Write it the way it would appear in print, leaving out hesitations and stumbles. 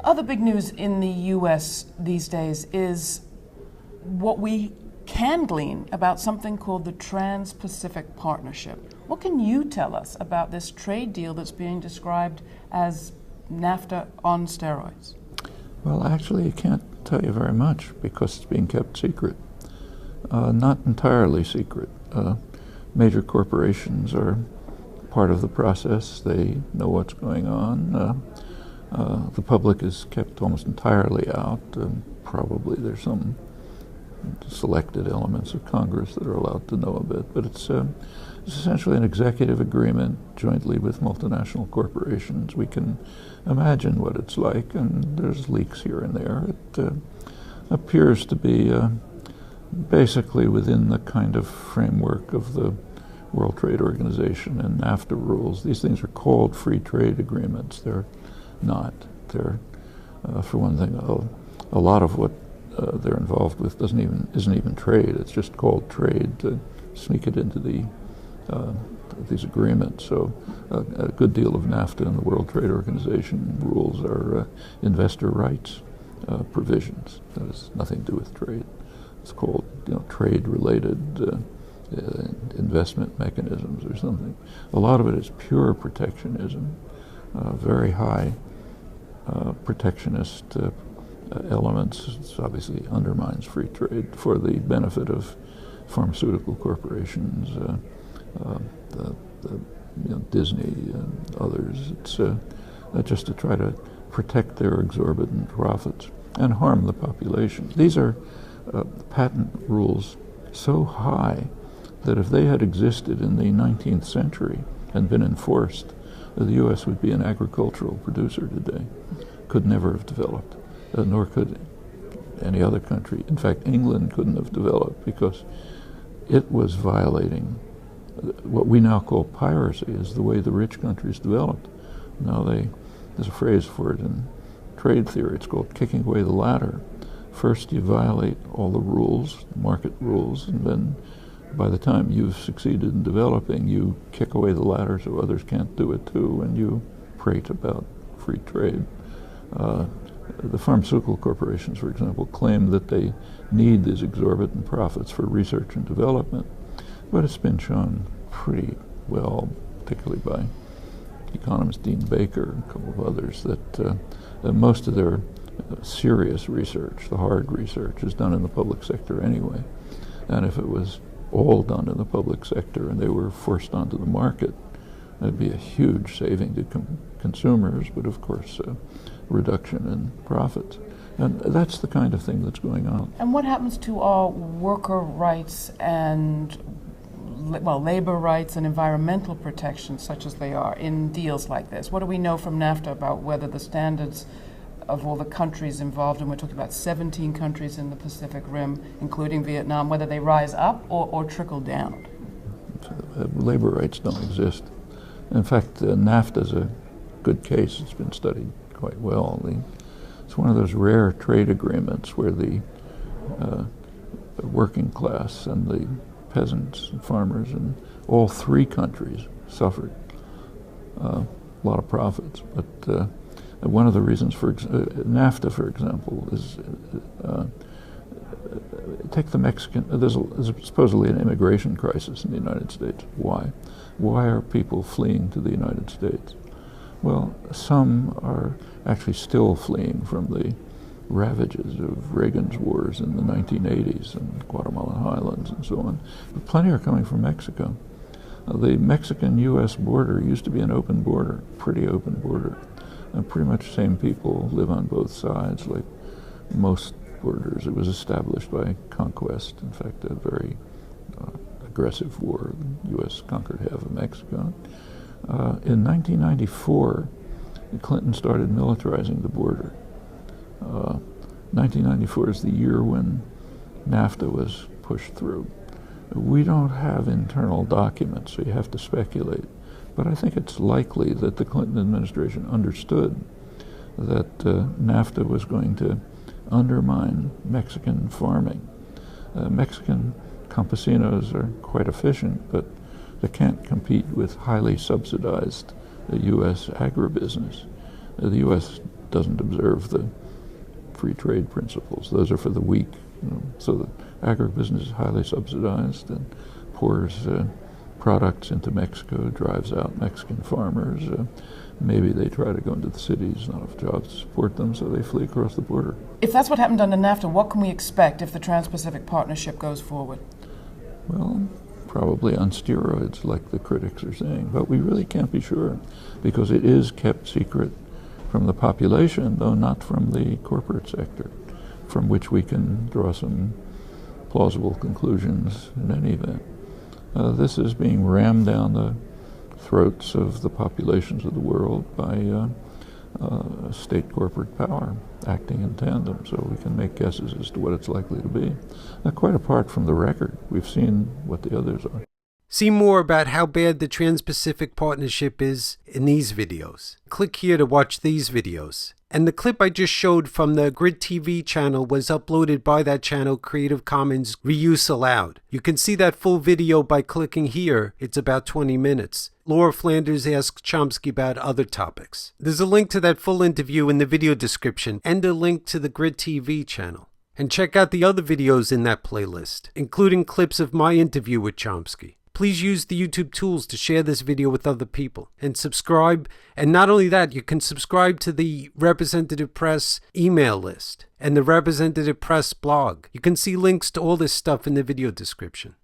Other big news in the U.S. these days is what we can glean about something called the Trans-Pacific Partnership. What can you tell us about this trade deal that's being described as NAFTA on steroids? Well, actually, I can't tell you very much because it's being kept secret. Not entirely secret. Major corporations are part of the process. They know what's going on. The public is kept almost entirely out. Probably there's some selected elements of Congress that are allowed to know a bit, but it's essentially an executive agreement jointly with multinational corporations. We can imagine what it's like, and there's leaks here and there. It appears to be basically within the kind of framework of the World Trade Organization and NAFTA rules. These things are called free trade agreements. They're not. They're, for one thing, a lot of what they're involved with isn't even trade. It's just called trade to sneak it into these agreements. So a good deal of NAFTA and the World Trade Organization rules are investor rights provisions. That has nothing to do with trade. It's called trade-related investment mechanisms or something. A lot of it is pure protectionism, very high protectionist elements. It obviously undermines free trade for the benefit of pharmaceutical corporations, Disney and others. It's just to try to protect their exorbitant profits and harm the population. These are patent rules so high that if they had existed in the 19th century and been enforced, the U.S. would be an agricultural producer today. Could never have developed, nor could any other country. In fact, England couldn't have developed because it was violating what we now call piracy, is the way the rich countries developed. Now there's a phrase for it in trade theory. It's called kicking away the ladder. First, you violate all the rules, market rules, and then by the time you've succeeded in developing, you kick away the ladder so others can't do it too, and you prate about free trade. The pharmaceutical corporations, for example, claim that they need these exorbitant profits for research and development, but it's been shown pretty well, particularly by economist Dean Baker and a couple of others, that most of their serious research, the hard research, is done in the public sector anyway. And if it was all done in the public sector and they were forced onto the market, that'd be a huge saving to consumers, but of course a reduction in profits. And that's the kind of thing that's going on. And what happens to our worker rights and, labor rights and environmental protections, such as they are, in deals like this? What do we know from NAFTA about whether the standards of all the countries involved, and we're talking about 17 countries in the Pacific Rim, including Vietnam, whether they rise up or trickle down? Labor rights don't exist. In fact, NAFTA is a good case. It's been studied quite well. It's one of those rare trade agreements where the working class and the peasants and farmers in all three countries suffered a lot of profits. But one of the reasons for NAFTA, for example, is take the Mexican. There's supposedly an immigration crisis in the United States. Why? Why are people fleeing to the United States? Well, some are actually still fleeing from the ravages of Reagan's wars in the 1980s and Guatemalan highlands and so on. But plenty are coming from Mexico. The Mexican-U.S. border used to be an open border, pretty open border. And pretty much the same people live on both sides, like most borders. It was established by conquest, in fact, a very aggressive war. The U.S. conquered half of Mexico. In 1994, Clinton started militarizing the border. 1994 is the year when NAFTA was pushed through. We don't have internal documents, so you have to speculate. But I think it's likely that the Clinton administration understood that NAFTA was going to undermine Mexican farming. Mexican campesinos are quite efficient, but they can't compete with highly subsidized U.S. agribusiness. The U.S. doesn't observe the free trade principles. Those are for the weak. So the agribusiness is highly subsidized and pours products into Mexico, drives out Mexican farmers. Maybe they try to go into the cities, not enough jobs to support them, so they flee across the border. If that's what happened under NAFTA, what can we expect if the Trans-Pacific Partnership goes forward? Well, probably on steroids, like the critics are saying, but we really can't be sure because it is kept secret from the population, though not from the corporate sector, from which we can draw some plausible conclusions in any event. This is being rammed down the throats of the populations of the world by state corporate power acting in tandem, so we can make guesses as to what it's likely to be. Quite apart from the record, we've seen what the others are. See more about how bad the Trans-Pacific Partnership is in these videos. Click here to watch these videos. And the clip I just showed from the Grid TV channel was uploaded by that channel, Creative Commons Reuse Allowed. You can see that full video by clicking here. It's about 20 minutes. Laura Flanders asks Chomsky about other topics. There's a link to that full interview in the video description and a link to the Grid TV channel. And check out the other videos in that playlist, including clips of my interview with Chomsky. Please use the YouTube tools to share this video with other people and subscribe. And not only that, you can subscribe to the Representative Press email list and the Representative Press blog. You can see links to all this stuff in the video description.